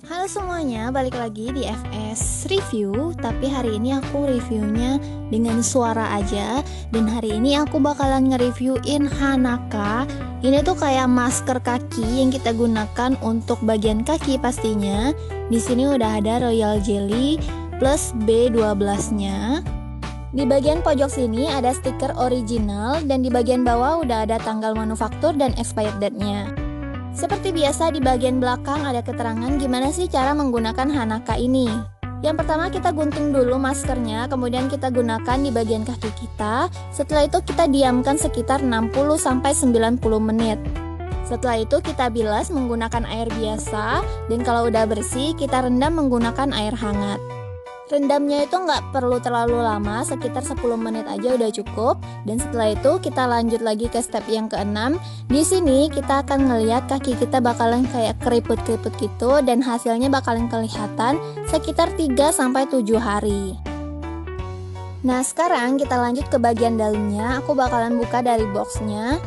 Halo semuanya, balik lagi di FS Review. Tapi hari ini aku reviewnya dengan suara aja. Dan hari ini aku bakalan nge-reviewin Hanaka. Ini tuh kayak masker kaki yang kita gunakan untuk bagian kaki pastinya. Di sini udah ada Royal Jelly plus B12-nya. Di bagian pojok sini ada stiker original dan di bagian bawah udah ada tanggal manufaktur dan expired date-nya. Seperti biasa di bagian belakang ada keterangan gimana sih cara menggunakan Hanaka ini. Yang pertama kita gunting dulu maskernya, kemudian kita gunakan di bagian kaki kita. Setelah itu kita diamkan sekitar 60-90 menit. Setelah itu kita bilas menggunakan air biasa, dan kalau udah bersih kita rendam menggunakan air hangat. Rendamnya itu nggak perlu terlalu lama, sekitar 10 menit aja udah cukup. Dan setelah itu kita lanjut lagi ke step yang keenam. Di sini kita akan ngelihat kaki kita bakalan kayak keriput-keriput gitu, dan hasilnya bakalan kelihatan sekitar 3-7 hari. Nah sekarang kita lanjut ke bagian dalamnya. Aku bakalan buka dari boxnya.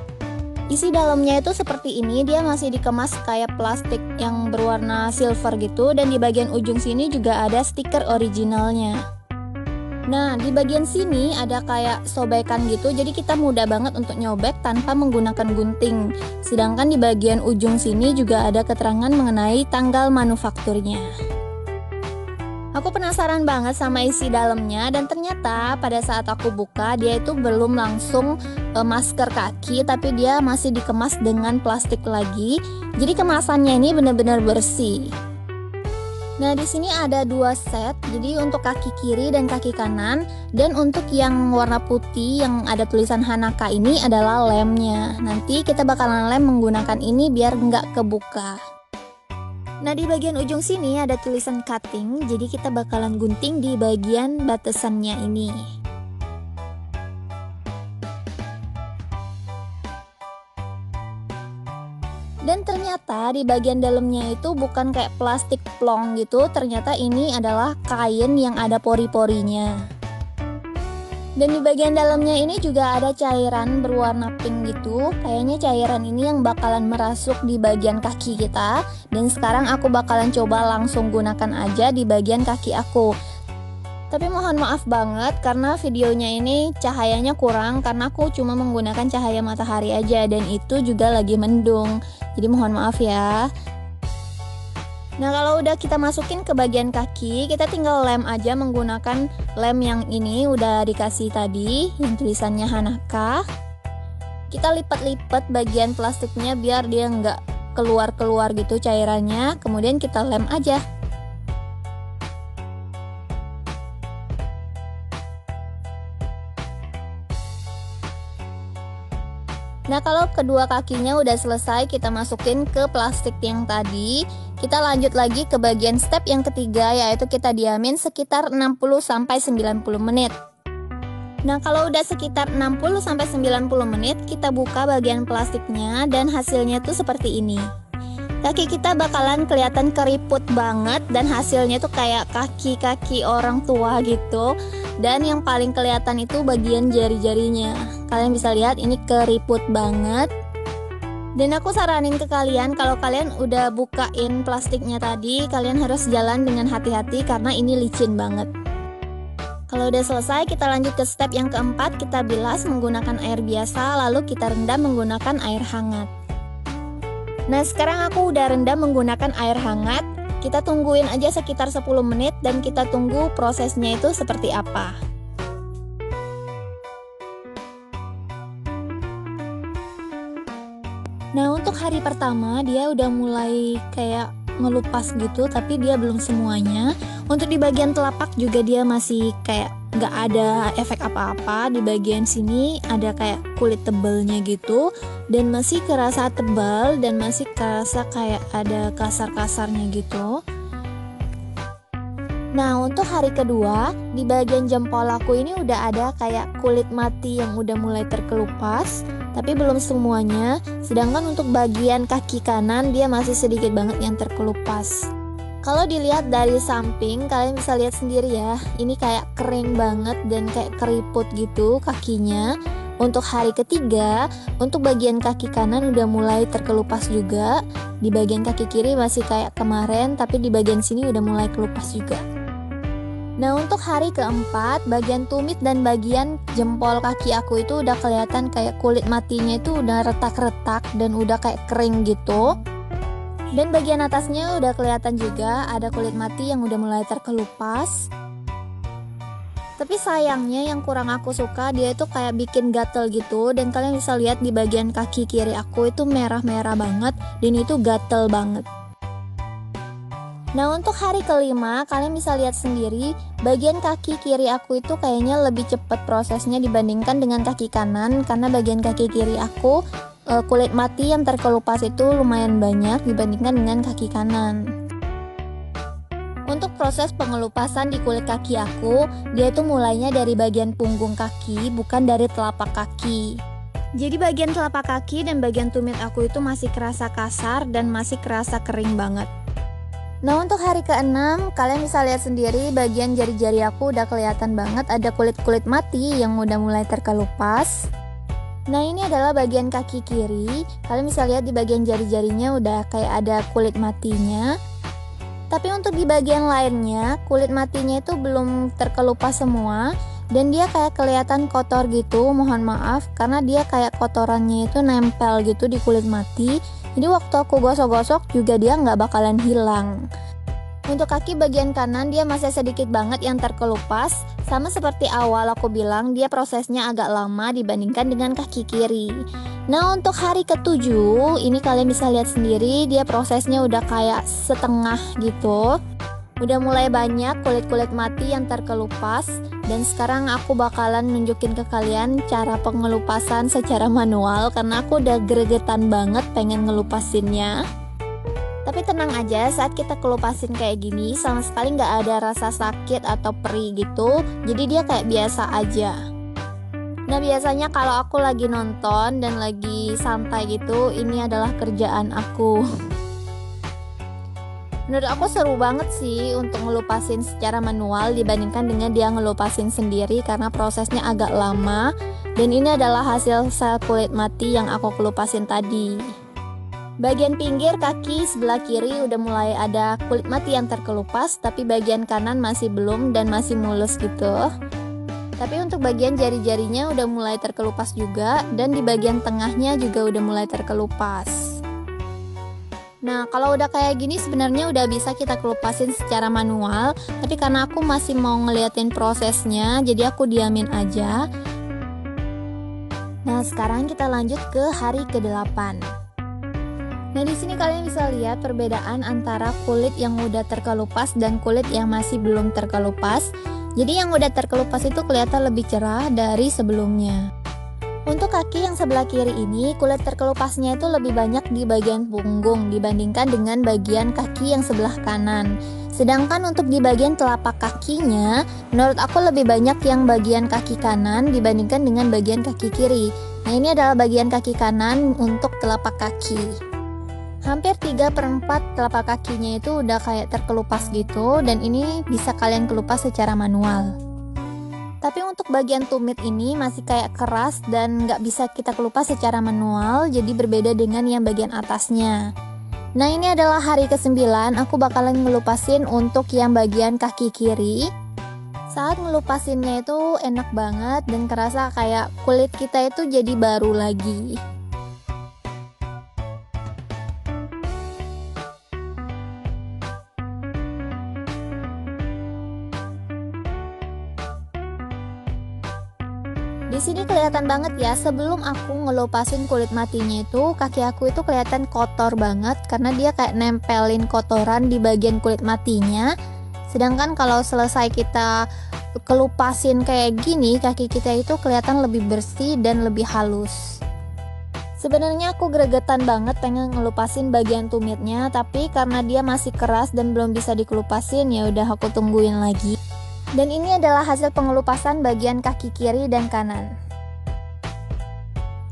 Isi dalamnya itu seperti ini, dia masih dikemas kayak plastik yang berwarna silver gitu, dan di bagian ujung sini juga ada stiker originalnya. Nah, di bagian sini ada kayak sobekan gitu, jadi kita mudah banget untuk nyobek tanpa menggunakan gunting. Sedangkan di bagian ujung sini juga ada keterangan mengenai tanggal manufakturnya. Aku penasaran banget sama isi dalamnya, dan ternyata pada saat aku buka dia itu belum langsung masker kaki, tapi dia masih dikemas dengan plastik lagi. Jadi kemasannya ini benar-benar bersih. Nah di sini ada 2 set, jadi untuk kaki kiri dan kaki kanan, dan untuk yang warna putih yang ada tulisan Hanaka ini adalah lemnya. Nanti kita bakalan lem menggunakan ini biar nggak kebuka. Nah di bagian ujung sini ada tulisan cutting, jadi kita bakalan gunting di bagian batasannya ini. Dan ternyata di bagian dalamnya itu bukan kayak plastik plong gitu, ternyata ini adalah kain yang ada pori-porinya. Dan di bagian dalamnya ini juga ada cairan berwarna pink gitu. Kayaknya cairan ini yang bakalan merasuk di bagian kaki kita. Dan sekarang aku bakalan coba langsung gunakan aja di bagian kaki aku. Tapi mohon maaf banget karena videonya ini cahayanya kurang, karena aku cuma menggunakan cahaya matahari aja, dan itu juga lagi mendung. Jadi mohon maaf ya. Nah kalau udah kita masukin ke bagian kaki, kita tinggal lem aja menggunakan lem yang ini udah dikasih tadi, yang tulisannya Hanaka. Kita lipat-lipat bagian plastiknya biar dia nggak keluar-keluar gitu cairannya, kemudian kita lem aja. Nah kalau kedua kakinya udah selesai kita masukin ke plastik yang tadi, kita lanjut lagi ke bagian step yang ketiga, yaitu kita diamin sekitar 60-90 menit. Nah kalau udah sekitar 60-90 menit, kita buka bagian plastiknya dan hasilnya tuh seperti ini. Kaki kita bakalan kelihatan keriput banget, dan hasilnya tuh kayak kaki-kaki orang tua gitu. Dan yang paling kelihatan itu bagian jari-jarinya. Kalian bisa lihat ini keriput banget. Dan aku saranin ke kalian, kalau kalian udah bukain plastiknya tadi, kalian harus jalan dengan hati-hati karena ini licin banget. Kalau udah selesai, kita lanjut ke step yang keempat. Kita bilas menggunakan air biasa, lalu kita rendam menggunakan air hangat. Nah sekarang aku udah rendam menggunakan air hangat. Kita tungguin aja sekitar 10 menit dan kita tunggu prosesnya itu seperti apa. Nah untuk hari pertama dia udah mulai kayak ngelupas gitu, tapi dia belum semuanya. Untuk di bagian telapak juga dia masih kayak nggak ada efek apa-apa. Di bagian sini ada kayak kulit tebelnya gitu, dan masih kerasa tebal dan masih kerasa kayak ada kasar-kasarnya gitu. Nah untuk hari kedua, di bagian jempol aku ini udah ada kayak kulit mati yang udah mulai terkelupas, tapi belum semuanya. Sedangkan untuk bagian kaki kanan dia masih sedikit banget yang terkelupas. Kalau dilihat dari samping, kalian bisa lihat sendiri ya, ini kayak kering banget dan kayak keriput gitu kakinya. Untuk hari ketiga, untuk bagian kaki kanan udah mulai terkelupas juga. Di bagian kaki kiri masih kayak kemarin, tapi di bagian sini udah mulai kelupas juga. Nah, untuk hari keempat, bagian tumit dan bagian jempol kaki aku itu udah kelihatan kayak kulit matinya itu udah retak-retak dan udah kayak kering gitu. Dan bagian atasnya udah kelihatan juga ada kulit mati yang udah mulai terkelupas. Tapi sayangnya yang kurang aku suka, dia itu kayak bikin gatel gitu. Dan kalian bisa lihat di bagian kaki kiri aku itu merah-merah banget, dan itu gatel banget. Nah, untuk hari kelima, kalian bisa lihat sendiri, bagian kaki kiri aku itu kayaknya lebih cepat prosesnya dibandingkan dengan kaki kanan. Karena bagian kaki kiri aku, kulit mati yang terkelupas itu lumayan banyak dibandingkan dengan kaki kanan. Untuk proses pengelupasan di kulit kaki aku, dia itu mulainya dari bagian punggung kaki, bukan dari telapak kaki. Jadi bagian telapak kaki dan bagian tumit aku itu masih kerasa kasar dan masih kerasa kering banget. Nah, untuk hari ke-6, kalian bisa lihat sendiri bagian jari-jari aku udah kelihatan banget ada kulit-kulit mati yang udah mulai terkelupas. Nah, ini adalah bagian kaki kiri. Kalian bisa lihat di bagian jari-jarinya udah kayak ada kulit matinya. Tapi untuk di bagian lainnya, kulit matinya itu belum terkelupas semua. Dan dia kayak kelihatan kotor gitu, mohon maaf. Karena dia kayak kotorannya itu nempel gitu di kulit mati. Jadi waktu aku gosok-gosok juga dia nggak bakalan hilang. Untuk kaki bagian kanan dia masih sedikit banget yang terkelupas. Sama seperti awal aku bilang, dia prosesnya agak lama dibandingkan dengan kaki kiri. Nah, untuk hari ke-7, ini kalian bisa lihat sendiri, dia prosesnya udah kayak setengah gitu. Udah mulai banyak kulit-kulit mati yang terkelupas. Dan sekarang aku bakalan nunjukin ke kalian cara pengelupasan secara manual, karena aku udah gregetan banget pengen ngelupasinnya. Tapi tenang aja, saat kita kelupasin kayak gini sama sekali nggak ada rasa sakit atau perih gitu. Jadi dia kayak biasa aja. Nah, biasanya kalau aku lagi nonton dan lagi santai gitu, ini adalah kerjaan aku. Menurut aku seru banget sih untuk ngelupasin secara manual dibandingkan dengan dia ngelupasin sendiri, karena prosesnya agak lama. Dan ini adalah hasil sel kulit mati yang aku kelupasin tadi. Bagian pinggir kaki sebelah kiri udah mulai ada kulit mati yang terkelupas, tapi bagian kanan masih belum dan masih mulus gitu. Tapi untuk bagian jari-jarinya udah mulai terkelupas juga, dan di bagian tengahnya juga udah mulai terkelupas. Nah, kalau udah kayak gini sebenarnya udah bisa kita kelupasin secara manual, tapi karena aku masih mau ngeliatin prosesnya, jadi aku diamin aja. Nah, sekarang kita lanjut ke hari ke-8. Nah, di sini kalian bisa lihat perbedaan antara kulit yang udah terkelupas dan kulit yang masih belum terkelupas. Jadi yang udah terkelupas itu kelihatan lebih cerah dari sebelumnya. Untuk kaki yang sebelah kiri ini, kulit terkelupasnya itu lebih banyak di bagian punggung dibandingkan dengan bagian kaki yang sebelah kanan. Sedangkan untuk di bagian telapak kakinya, menurut aku lebih banyak yang bagian kaki kanan dibandingkan dengan bagian kaki kiri. Nah, ini adalah bagian kaki kanan untuk telapak kaki. Hampir 3/4 telapak kakinya itu udah kayak terkelupas gitu, dan ini bisa kalian kelupas secara manual. Tapi untuk bagian tumit ini masih kayak keras dan nggak bisa kita kelupas secara manual, jadi berbeda dengan yang bagian atasnya. Nah, ini adalah hari ke-9, aku bakalan ngelupasin untuk yang bagian kaki kiri. Saat ngelupasinnya itu enak banget dan kerasa kayak kulit kita itu jadi baru lagi. Di sini kelihatan banget ya, sebelum aku ngelupasin kulit matinya itu, kaki aku itu kelihatan kotor banget karena dia kayak nempelin kotoran di bagian kulit matinya. Sedangkan kalau selesai kita kelupasin kayak gini, kaki kita itu kelihatan lebih bersih dan lebih halus. Sebenarnya aku gregetan banget pengen ngelupasin bagian tumitnya, tapi karena dia masih keras dan belum bisa dikelupasin, ya udah aku tungguin lagi. Dan ini adalah hasil pengelupasan bagian kaki kiri dan kanan.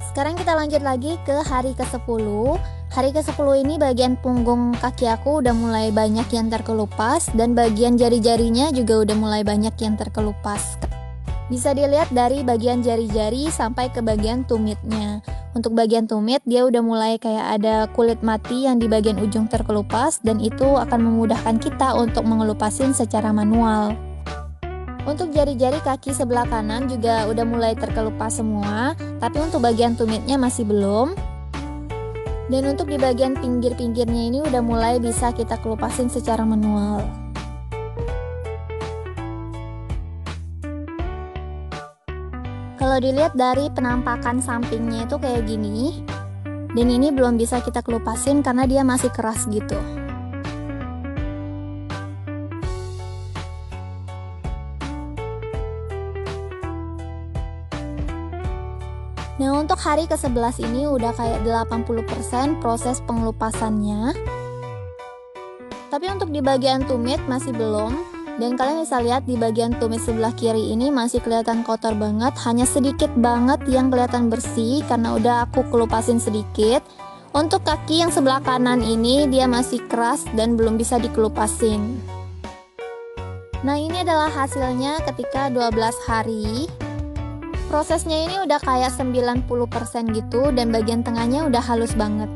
Sekarang kita lanjut lagi ke hari ke-10. Hari ke-10 ini bagian punggung kaki aku udah mulai banyak yang terkelupas, dan bagian jari-jarinya juga udah mulai banyak yang terkelupas. Bisa dilihat dari bagian jari-jari sampai ke bagian tumitnya. Untuk bagian tumit dia udah mulai kayak ada kulit mati yang di bagian ujung terkelupas, dan itu akan memudahkan kita untuk mengelupasin secara manual. Untuk jari-jari kaki sebelah kanan juga udah mulai terkelupas semua, tapi untuk bagian tumitnya masih belum. Dan untuk di bagian pinggir-pinggirnya ini udah mulai bisa kita kelupasin secara manual. Kalau dilihat dari penampakan sampingnya itu kayak gini, dan ini belum bisa kita kelupasin karena dia masih keras gitu. Nah, untuk hari ke-11 ini udah kayak 80% proses pengelupasannya. Tapi untuk di bagian tumit masih belum. Dan kalian bisa lihat di bagian tumit sebelah kiri ini masih kelihatan kotor banget, hanya sedikit banget yang kelihatan bersih karena udah aku kelupasin sedikit. Untuk kaki yang sebelah kanan ini dia masih keras dan belum bisa dikelupasin. Nah, ini adalah hasilnya ketika 12 hari. Prosesnya ini udah kayak 90% gitu, dan bagian tengahnya udah halus banget.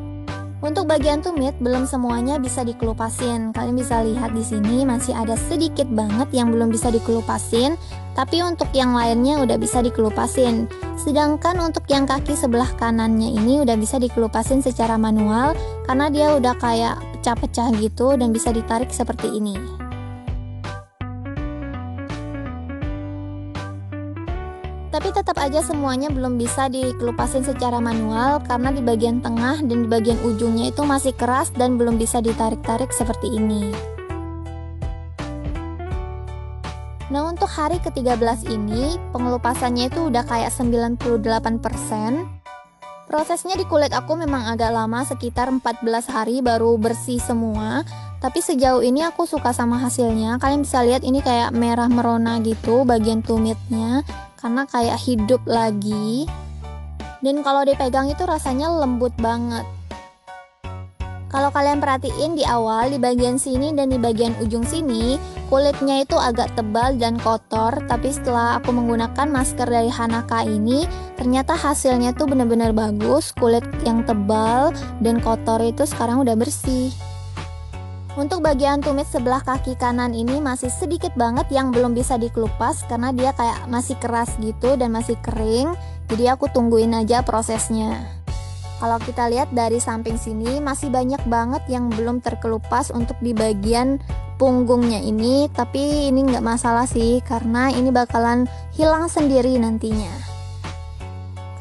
Untuk bagian tumit belum semuanya bisa dikelupasin. Kalian bisa lihat di sini masih ada sedikit banget yang belum bisa dikelupasin, tapi untuk yang lainnya udah bisa dikelupasin. Sedangkan untuk yang kaki sebelah kanannya ini udah bisa dikelupasin secara manual karena dia udah kayak pecah-pecah gitu dan bisa ditarik seperti ini. Tapi tetap aja semuanya belum bisa dikelupasin secara manual karena di bagian tengah dan di bagian ujungnya itu masih keras dan belum bisa ditarik-tarik seperti ini. Nah, untuk hari ke-13 ini pengelupasannya itu udah kayak 98%. Prosesnya di kulit aku memang agak lama, sekitar 14 hari baru bersih semua. Tapi sejauh ini aku suka sama hasilnya. Kalian bisa lihat ini kayak merah merona gitu bagian tumitnya, karena kayak hidup lagi. Dan kalau dipegang itu rasanya lembut banget. Kalau kalian perhatiin di awal, di bagian sini dan di bagian ujung sini, kulitnya itu agak tebal dan kotor. Tapi setelah aku menggunakan masker dari Hanaka ini, ternyata hasilnya tuh bener-bener bagus. Kulit yang tebal dan kotor itu sekarang udah bersih. Untuk bagian tumit sebelah kaki kanan ini masih sedikit banget yang belum bisa dikelupas karena dia kayak masih keras gitu dan masih kering. Jadi aku tungguin aja prosesnya. Kalau kita lihat dari samping sini masih banyak banget yang belum terkelupas untuk di bagian punggungnya ini. Tapi ini nggak masalah sih karena ini bakalan hilang sendiri nantinya.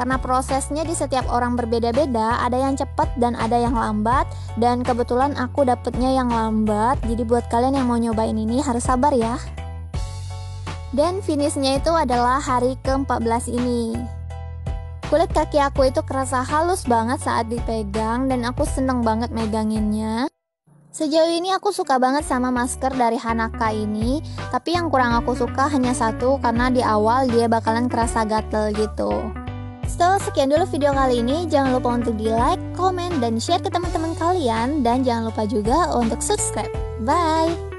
Karena prosesnya di setiap orang berbeda-beda, ada yang cepat dan ada yang lambat. Dan kebetulan aku dapetnya yang lambat, jadi buat kalian yang mau nyobain ini harus sabar ya. Dan finishnya itu adalah hari ke-14 ini. Kulit kaki aku itu kerasa halus banget saat dipegang dan aku seneng banget meganginnya. Sejauh ini aku suka banget sama masker dari Hanaka ini, tapi yang kurang aku suka hanya satu karena di awal dia bakalan kerasa gatel gitu. So, sekian dulu video kali ini. Jangan lupa untuk di like, komen, dan share ke teman-teman kalian. Dan jangan lupa juga untuk subscribe. Bye!